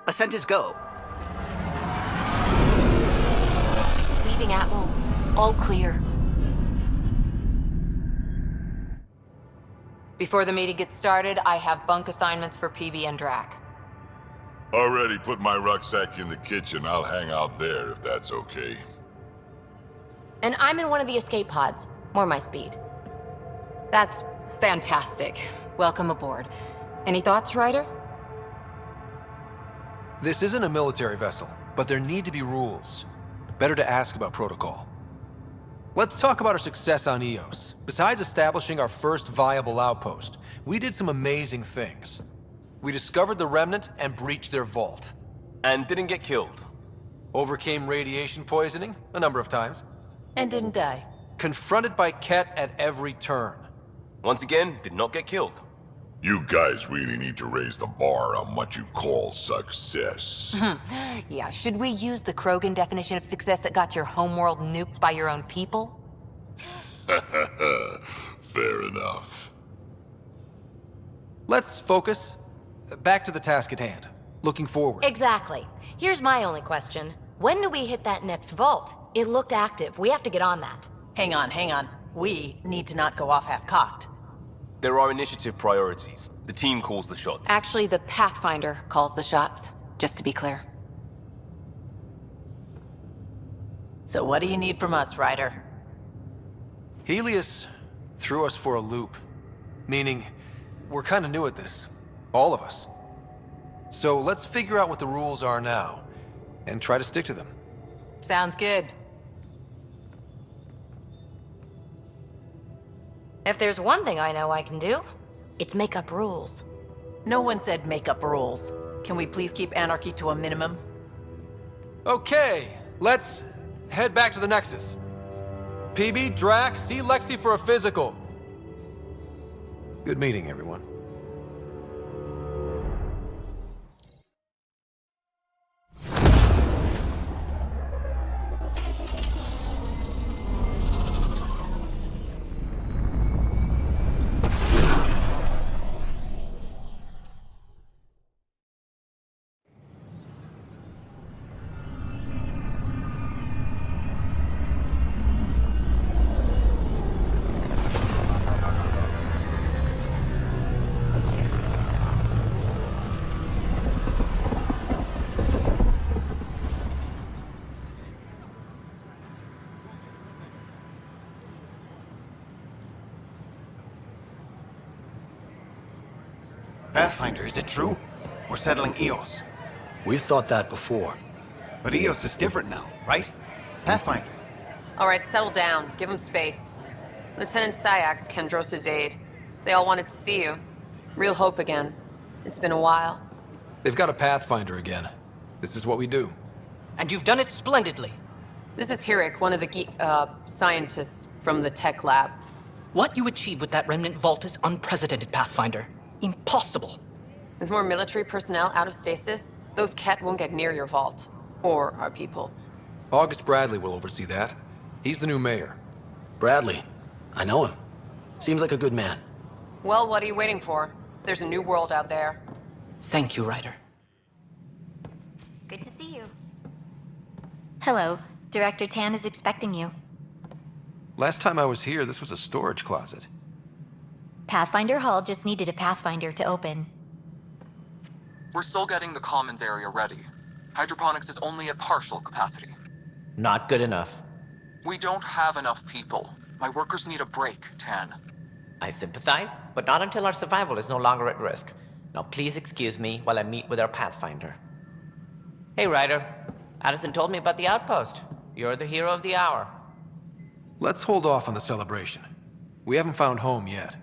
Ascent is go. Leaving Atmo. All clear. Before the meeting gets started, I have bunk assignments for PB and Drac. Already put my rucksack in the kitchen. I'll hang out there if that's okay. And I'm in one of the escape pods. More my speed. That's fantastic. Welcome aboard. Any thoughts, Ryder? This isn't a military vessel, but there need to be rules. Better to ask about protocol. Let's talk about our success on Eos. Besides establishing our first viable outpost, we did some amazing things. We discovered the Remnant and breached their vault. And didn't get killed. Overcame radiation poisoning a number of times. And didn't die. Confronted by Ket at every turn. Once again, did not get killed. You guys really need to raise the bar on what you call success. Yeah, should we use the Krogan definition of success that got your homeworld nuked by your own people? Fair enough. Let's focus. Back to the task at hand. Looking forward. Exactly. Here's my only question. When do we hit that next vault? It looked active. We have to get on that. Hang on. We need to not go off half-cocked. There are initiative priorities. The team calls the shots. Actually, the Pathfinder calls the shots, just to be clear. So what do you need from us, Ryder? Helios threw us for a loop. Meaning, we're kind of new at this. All of us. So let's figure out what the rules are now, and try to stick to them. Sounds good. If there's one thing I know I can do, it's make up rules. No one said make up rules. Can we please keep anarchy to a minimum? Okay, let's head back to the Nexus. PB, Drac, see Lexi for a physical. Good meeting, everyone. Pathfinder, is it true? We're settling Eos. We've thought that before. But Eos is different now, right? Pathfinder. All right, settle down. Give him space. Lieutenant Syax, Kendros' aide. They all wanted to see you. Real hope again. It's been a while. They've got a Pathfinder again. This is what we do. And you've done it splendidly. This is Hirik, one of the scientists from the tech lab. What you achieved with that remnant vault is unprecedented, Pathfinder. Impossible. With more military personnel out of stasis, those Ket won't get near your vault. Or our people. August Bradley will oversee that. He's the new mayor. Bradley. I know him. Seems like a good man. Well, what are you waiting for? There's a new world out there. Thank you, Ryder. Good to see you. Hello. Director Tann is expecting you. Last time I was here, this was a storage closet. Pathfinder Hall just needed a Pathfinder to open. We're still getting the commons area ready. Hydroponics is only at partial capacity. Not good enough. We don't have enough people. My workers need a break, Tann. I sympathize, but not until our survival is no longer at risk. Now please excuse me while I meet with our Pathfinder. Hey, Ryder. Addison told me about the outpost. You're the hero of the hour. Let's hold off on the celebration. We haven't found home yet.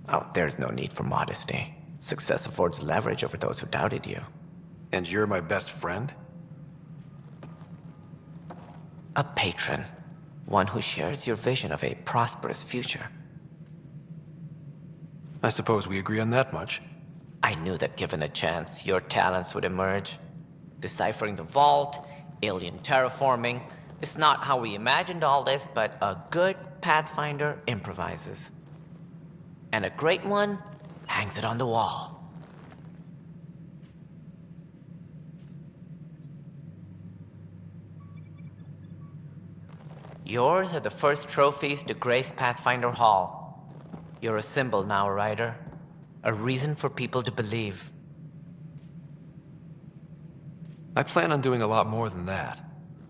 Oh, there's no need for modesty. Success affords leverage over those who doubted you. And you're my best friend? A patron. One who shares your vision of a prosperous future. I suppose we agree on that much. I knew that given a chance, your talents would emerge. Deciphering the vault, alien terraforming. It's not how we imagined all this, but a good Pathfinder improvises. And a great one hangs it on the wall. Yours are the first trophies to grace Pathfinder Hall. You're a symbol now, Ryder. A reason for people to believe. I plan on doing a lot more than that.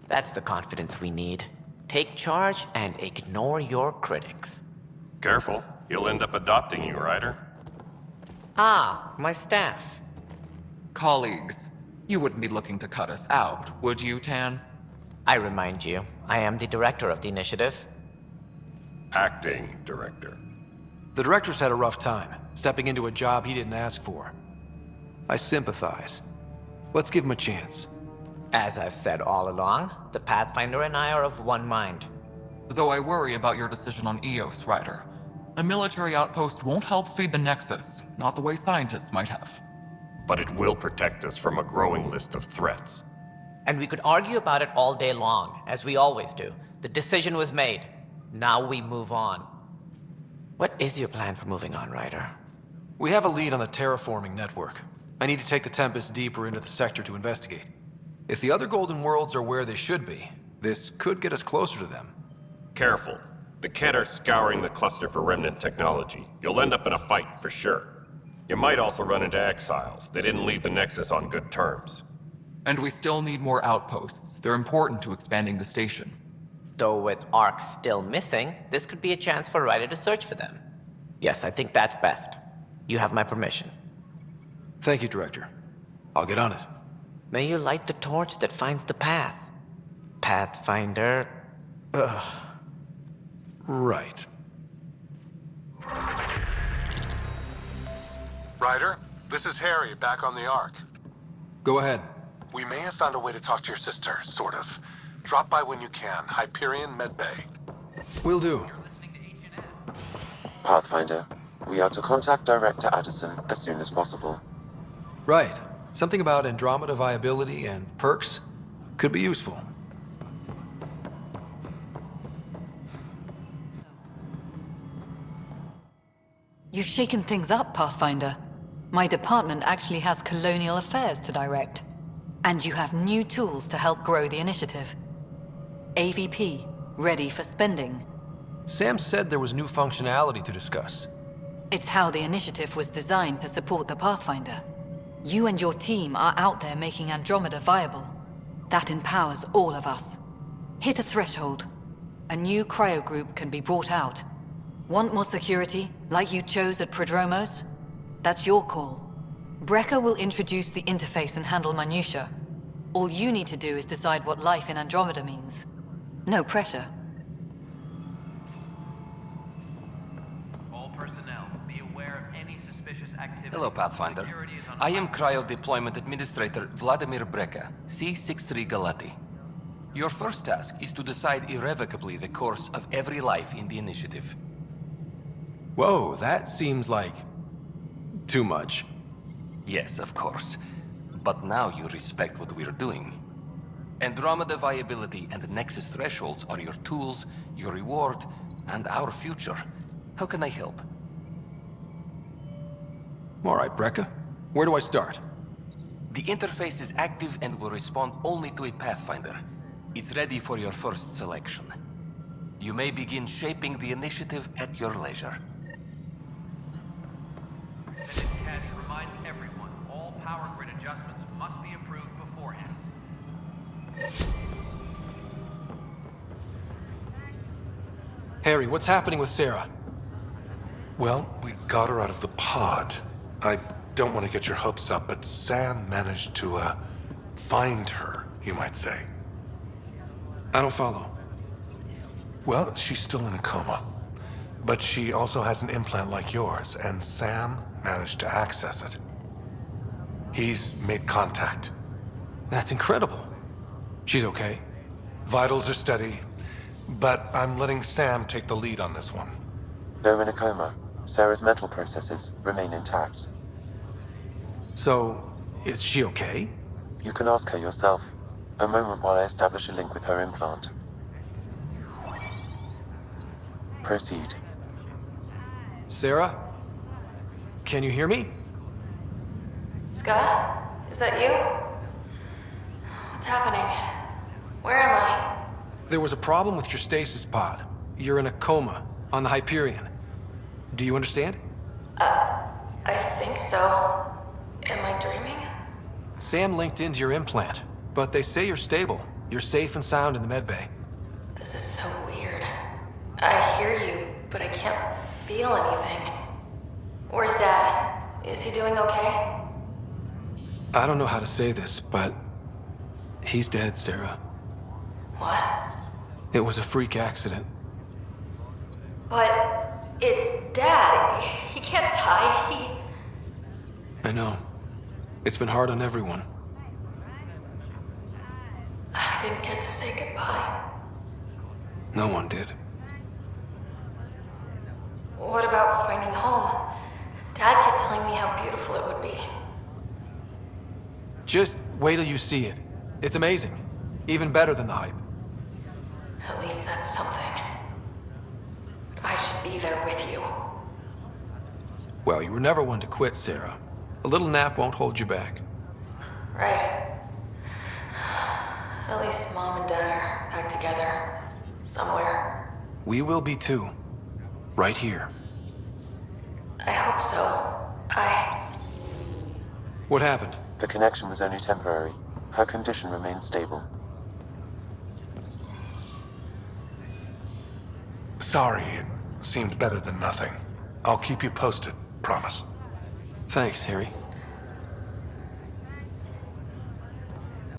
That's the confidence we need. Take charge and ignore your critics. Careful, he'll end up adopting you, Ryder. Ah, my staff. Colleagues, you wouldn't be looking to cut us out, would you, Tann? I remind you, I am the director of the initiative. Acting director. The director's had a rough time, stepping into a job he didn't ask for. I sympathize. Let's give him a chance. As I've said all along, the Pathfinder and I are of one mind. Though I worry about your decision on Eos, Ryder. A military outpost won't help feed the Nexus, not the way scientists might have. But it will protect us from a growing list of threats. And we could argue about it all day long, as we always do. The decision was made. Now we move on. What is your plan for moving on, Ryder? We have a lead on the terraforming network. I need to take the Tempest deeper into the sector to investigate. If the other Golden Worlds are where they should be, this could get us closer to them. Careful. The Kett are scouring the cluster for remnant technology. You'll end up in a fight, for sure. You might also run into exiles. They didn't leave the Nexus on good terms. And we still need more outposts. They're important to expanding the station. Though with Ark still missing, this could be a chance for Ryder to search for them. Yes, I think that's best. You have my permission. Thank you, Director. I'll get on it. May you light the torch that finds the path. Pathfinder... Ugh. Right. Ryder, this is Harry, back on the Ark. Go ahead. We may have found a way to talk to your sister, sort of. Drop by when you can. Hyperion Medbay. Will do. Pathfinder, we are to contact Director Addison as soon as possible. Right. Something about Andromeda viability and perks could be useful. You've shaken things up, Pathfinder. My department actually has colonial affairs to direct. And you have new tools to help grow the initiative. AVP, ready for spending. Sam said there was new functionality to discuss. It's how the initiative was designed to support the Pathfinder. You and your team are out there making Andromeda viable. That empowers all of us. Hit a threshold. A new cryo group can be brought out. Want more security, like you chose at Prodromos? That's your call. Brecker will introduce the interface and handle minutiae. All you need to do is decide what life in Andromeda means. No pressure. All personnel, be aware of any suspicious activity. Hello, Pathfinder. I am Cryo Deployment Administrator Vladimir Breca, C-63 Galati. Your first task is to decide irrevocably the course of every life in the initiative. Whoa, that seems like... too much. Yes, of course. But now you respect what we're doing. Andromeda viability and Nexus thresholds are your tools, your reward, and our future. How can I help? All right, Breca. Where do I start? The interface is active and will respond only to a Pathfinder. It's ready for your first selection. You may begin shaping the initiative at your leisure. Cash reminds everyone, all power grid adjustments must be approved beforehand. Harry, what's happening with Sarah? Well, we got her out of the pod. I don't want to get your hopes up, but Sam managed to, find her, you might say. I don't follow. Well, she's still in a coma. But she also has an implant like yours, and Sam managed to access it. He's made contact. That's incredible. She's okay? Vitals are steady, but I'm letting Sam take the lead on this one. Though in a coma, Sarah's mental processes remain intact. So, is she okay? You can ask her yourself. A moment while I establish a link with her implant. Proceed. Sarah? Can you hear me? Scott? Is that you? What's happening? Where am I? There was a problem with your stasis pod. You're in a coma on the Hyperion. Do you understand? I think so. Am I dreaming? Sam linked into your implant, but they say you're stable. You're safe and sound in the medbay. This is so weird. I hear you, but I can't feel anything. Where's Dad? Is he doing okay? I don't know how to say this, but he's dead, Sarah. What? It was a freak accident. But it's Dad. He can't die. I know. It's been hard on everyone. I didn't get to say goodbye. No one did. What about finding home? Dad kept telling me how beautiful it would be. Just wait till you see it. It's amazing. Even better than the hype. At least that's something. I should be there with you. Well, you were never one to quit, Sarah. A little nap won't hold you back. Right. At least Mom and Dad are back together. Somewhere. We will be too. Right here. I hope so. What happened? The connection was only temporary. Her condition remains stable. Sorry, it seemed better than nothing. I'll keep you posted, promise. Thanks, Harry.